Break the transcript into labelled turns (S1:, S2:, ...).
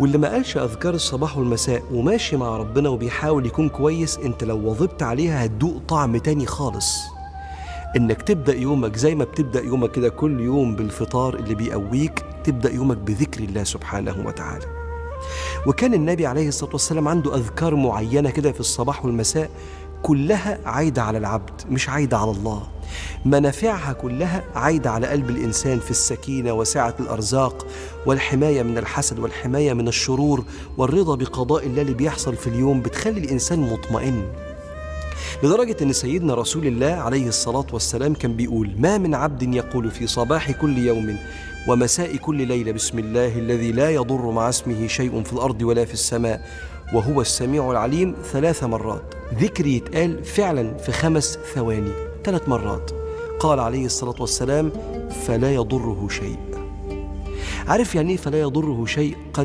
S1: واللي ما قالش أذكار الصباح والمساء وماشي مع ربنا وبيحاول يكون كويس، انت لو واظبت عليها هتدوق طعم تاني خالص. انك تبدأ يومك زي ما بتبدأ يومك كده كل يوم بالفطار اللي بيقويك، تبدأ يومك بذكر الله سبحانه وتعالى. وكان النبي عليه الصلاة والسلام عنده أذكار معينة كده في الصباح والمساء، كلها عايدة على العبد مش عايدة على الله. منافعها كلها عايدة على قلب الإنسان في السكينة وسعة الأرزاق والحماية من الحسد والحماية من الشرور والرضا بقضاء الله اللي بيحصل في اليوم، بتخلي الإنسان مطمئن. لدرجة أن سيدنا رسول الله عليه الصلاة والسلام كان بيقول: ما من عبد يقول في صباح كل يوم ومساء كل ليلة بسم الله الذي لا يضر مع اسمه شيء في الأرض ولا في السماء وهو السميع العليم 3 مرات. ذكر يتقال فعلا في 5 ثواني 3 مرات. قال عليه الصلاة والسلام: فلا يضره شيء. عارف يعني إيه فلا يضره شيء؟ قد